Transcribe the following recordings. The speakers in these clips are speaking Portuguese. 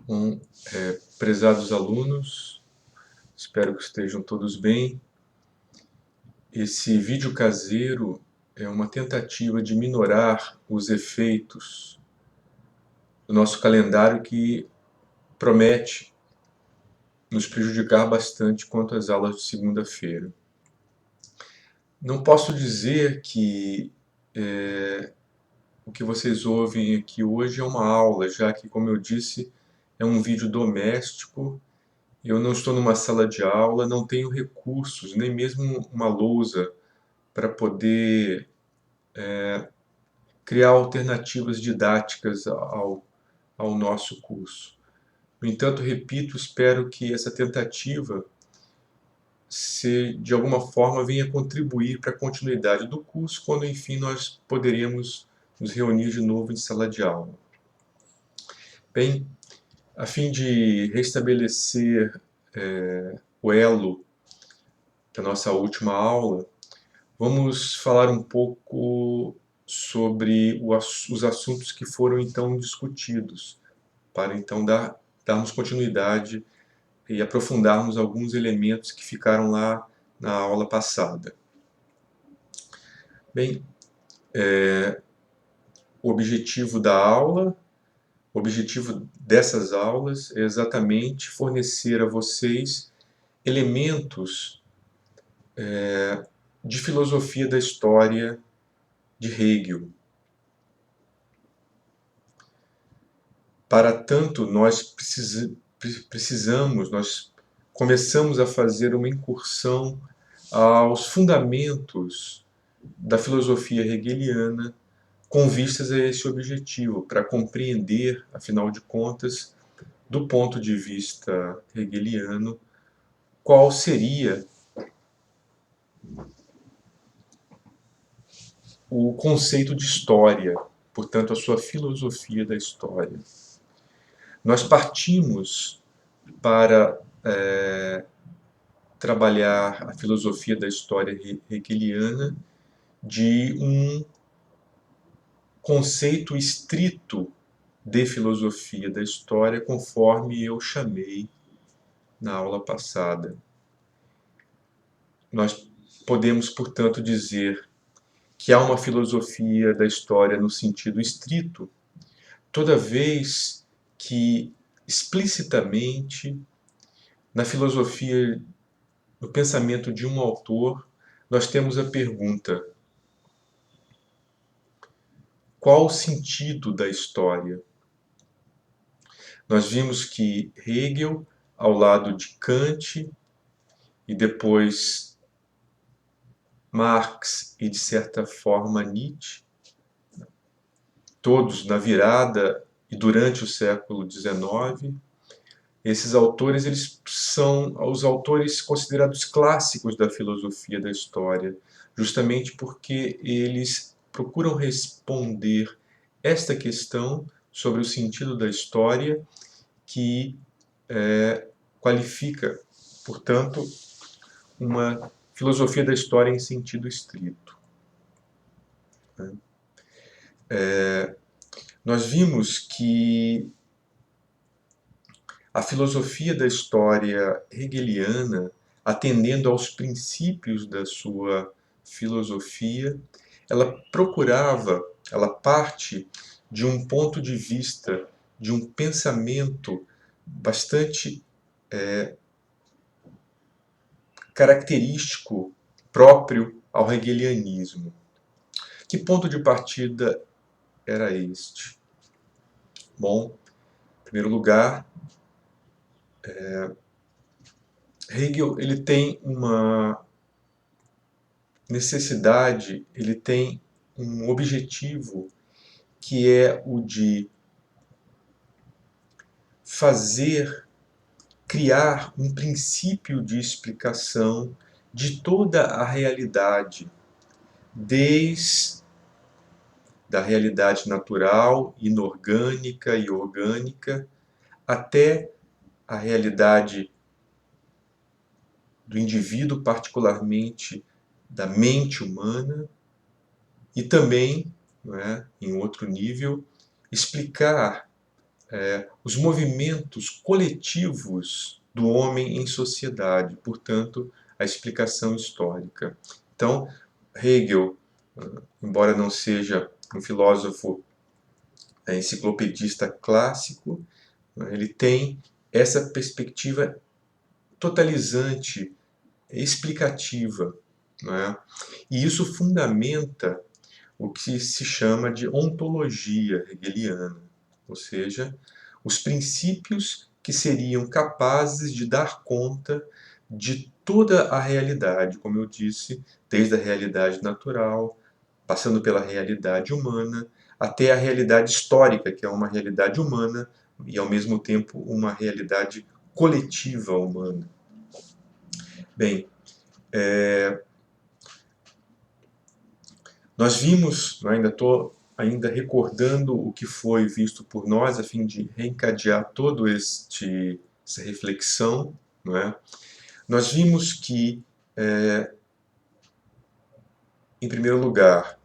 Bom, prezados alunos, espero que estejam todos bem. Esse vídeo caseiro é uma tentativa de minorar os efeitos do nosso calendário que promete nos prejudicar bastante quanto às aulas de segunda-feira. Não posso dizer que o que vocês ouvem aqui hoje é uma aula, já que, como eu disse, é um vídeo doméstico. Eu não estou numa sala de aula, não tenho recursos, nem mesmo uma lousa para poder criar alternativas didáticas ao nosso curso. No entanto, repito, espero que essa tentativa, de alguma forma, venha contribuir para a continuidade do curso, quando, enfim, nós poderemos nos reunir de novo em sala de aula. Bem, a fim de restabelecer o elo da nossa última aula, vamos falar um pouco sobre os assuntos que foram então discutidos, para então darmos continuidade e aprofundarmos alguns elementos que ficaram lá na aula passada. Bem, o objetivo da aula, o objetivo dessas aulas é exatamente fornecer a vocês elementos de filosofia da história de Hegel. Para tanto, nós começamos a fazer uma incursão aos fundamentos da filosofia hegeliana com vistas a esse objetivo, para compreender, afinal de contas, do ponto de vista hegeliano, qual seria o conceito de história, portanto, a sua filosofia da história. Nós partimos para trabalhar a filosofia da história hegeliana de um conceito estrito de filosofia da história, conforme eu chamei na aula passada. Nós podemos, portanto, dizer que há uma filosofia da história no sentido estrito, toda vez que explicitamente na filosofia, no pensamento de um autor, nós temos a pergunta: qual o sentido da história? Nós vimos que Hegel, ao lado de Kant e depois Marx e, de certa forma, Nietzsche, todos na virada e durante o século XIX, esses autores eles são os autores considerados clássicos da filosofia da história, justamente porque eles procuram responder esta questão sobre o sentido da história, que qualifica, portanto, uma filosofia da história em sentido estrito. Nós vimos que a filosofia da história hegeliana, atendendo aos princípios da sua filosofia, ela parte de um ponto de vista, de um pensamento bastante característico, próprio ao hegelianismo. Que ponto de partida era este? Bom, em primeiro lugar, Hegel ele tem uma necessidade, ele tem um objetivo que é o de criar um princípio de explicação de toda a realidade, desde da realidade natural, inorgânica e orgânica, até a realidade do indivíduo, particularmente da mente humana, e também, não é, em outro nível, explicar os movimentos coletivos do homem em sociedade, portanto, a explicação histórica. Então, Hegel, embora não seja um filósofo enciclopedista clássico, ele tem essa perspectiva totalizante, explicativa, né? E isso fundamenta o que se chama de ontologia hegeliana, ou seja, os princípios que seriam capazes de dar conta de toda a realidade, como eu disse, desde a realidade natural, passando pela realidade humana, até a realidade histórica, que é uma realidade humana e, ao mesmo tempo, uma realidade coletiva humana. Bem, nós vimos, ainda estou recordando o que foi visto por nós, a fim de reencadear toda essa reflexão, não é? Nós vimos que, em primeiro lugar,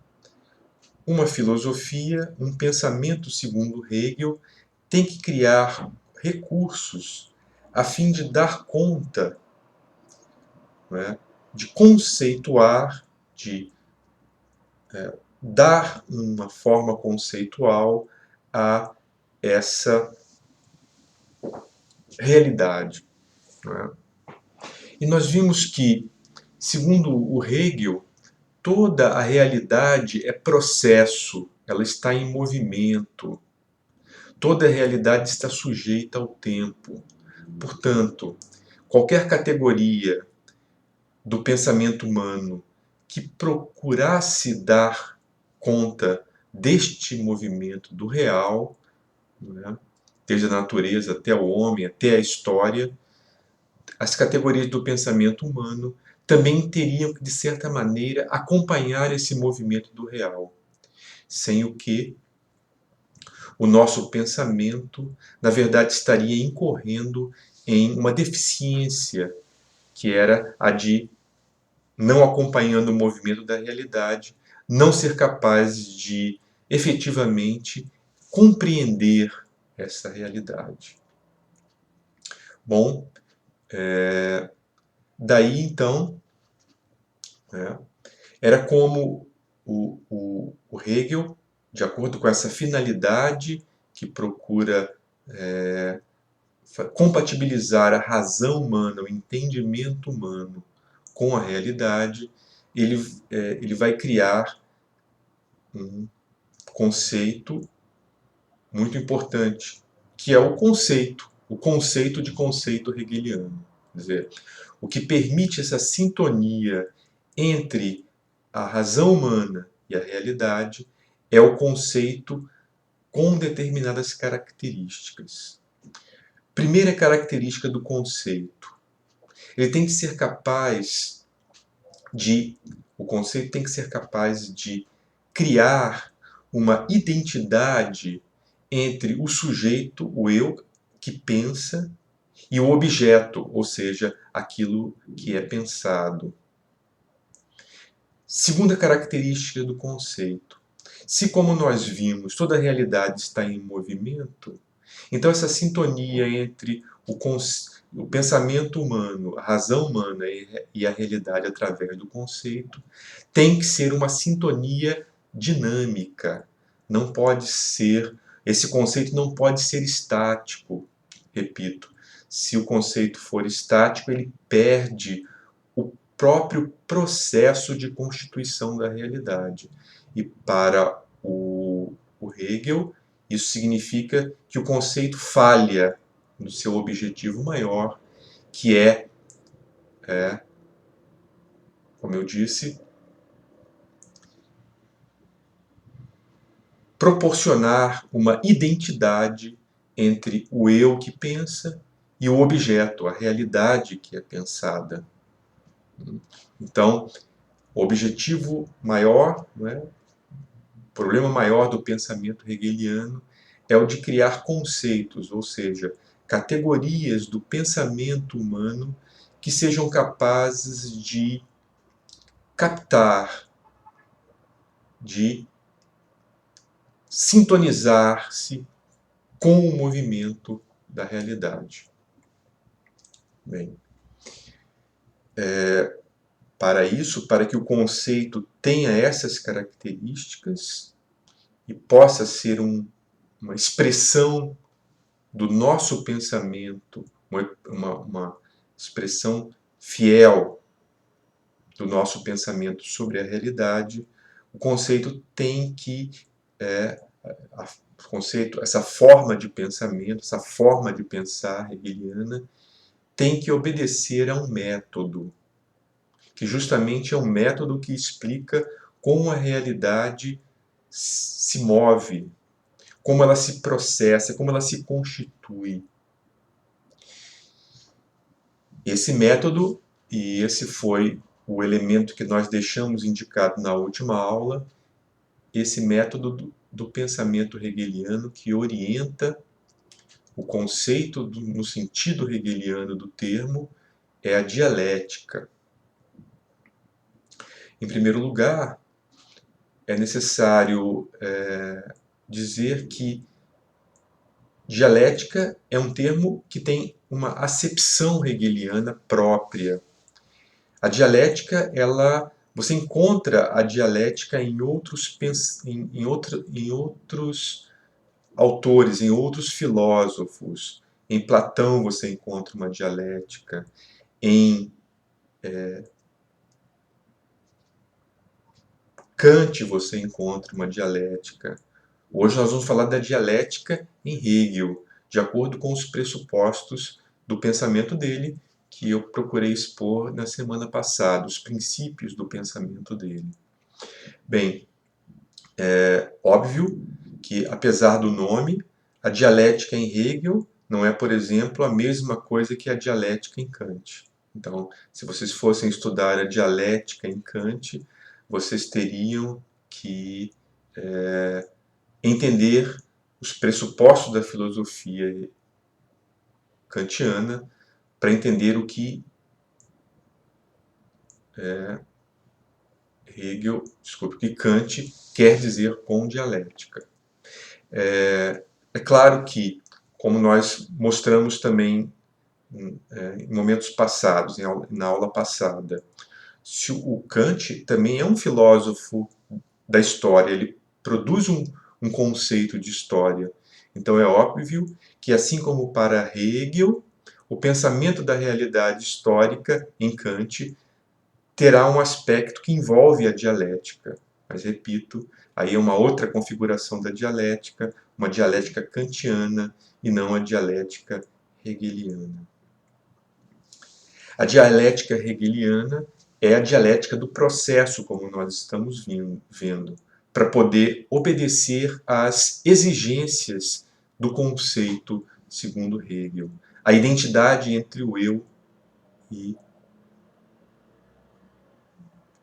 uma filosofia, um pensamento segundo Hegel, tem que criar recursos a fim de dar conta, não é? De conceituar, de dar uma forma conceitual a essa realidade, não é? E nós vimos que, segundo o Hegel, toda a realidade é processo, ela está em movimento. Toda a realidade está sujeita ao tempo. Portanto, qualquer categoria do pensamento humano que procurasse dar conta deste movimento do real, né, desde a natureza até o homem, até a história, as categorias do pensamento humano também teriam que, de certa maneira, acompanhar esse movimento do real, sem o que o nosso pensamento, na verdade, estaria incorrendo em uma deficiência, que era a de, não acompanhando o movimento da realidade, não ser capaz de efetivamente compreender essa realidade. Bom, daí então, era como o Hegel, de acordo com essa finalidade que procura compatibilizar a razão humana, o entendimento humano com a realidade, ele vai criar um conceito muito importante, que é o conceito de conceito hegeliano. Quer dizer, o que permite essa sintonia entre a razão humana e a realidade é o conceito com determinadas características. Primeira característica do conceito: ele tem que ser capaz o conceito tem que ser capaz de criar uma identidade entre o sujeito, o eu, que pensa, e o objeto, ou seja, aquilo que é pensado. Segunda característica do conceito: se, como nós vimos, toda a realidade está em movimento, então essa sintonia entre o pensamento humano, a razão humana e a realidade através do conceito tem que ser uma sintonia dinâmica. Não pode ser, esse conceito não pode ser estático. Repito, se o conceito for estático, ele perde o próprio processo de constituição da realidade. E para o Hegel, isso significa que o conceito falha no seu objetivo maior, que como eu disse, proporcionar uma identidade entre o eu que pensa e o objeto, a realidade que é pensada. Então, o objetivo maior, o problema maior do pensamento hegeliano é o de criar conceitos, ou seja, categorias do pensamento humano que sejam capazes de captar, de sintonizar-se com o movimento da realidade. Bem, para isso, para que o conceito tenha essas características e possa ser uma expressão do nosso pensamento, uma expressão fiel do nosso pensamento sobre a realidade, o conceito tem que essa forma de pensamento, essa forma de pensar hegeliana, tem que obedecer a um método, que justamente é um método que explica como a realidade se move, como ela se processa, como ela se constitui. Esse método, e esse foi o elemento que nós deixamos indicado na última aula, esse método do pensamento hegeliano que orienta o conceito no sentido hegeliano do termo é a dialética. Em primeiro lugar, é necessário dizer que dialética é um termo que tem uma acepção hegeliana própria. A dialética, você encontra a dialética em outros autores, em outros filósofos. Em Platão você encontra uma dialética, em Kant você encontra uma dialética. Hoje nós vamos falar da dialética em Hegel, de acordo com os pressupostos do pensamento dele, que eu procurei expor na semana passada, os princípios do pensamento dele. Bem, é óbvio que, apesar do nome, a dialética em Hegel não é, por exemplo, a mesma coisa que a dialética em Kant. Então, se vocês fossem estudar a dialética em Kant, vocês teriam que entender os pressupostos da filosofia kantiana para entender o que que Kant quer dizer com dialética. É claro que, como nós mostramos também em momentos passados, na aula passada, se o Kant também é um filósofo da história, ele produz um conceito de história. Então é óbvio que, assim como para Hegel, o pensamento da realidade histórica em Kant terá um aspecto que envolve a dialética. Mas, repito, aí é uma outra configuração da dialética, uma dialética kantiana e não a dialética hegeliana. A dialética hegeliana é a dialética do processo, como nós estamos vendo, para poder obedecer às exigências do conceito segundo Hegel. A identidade entre o eu e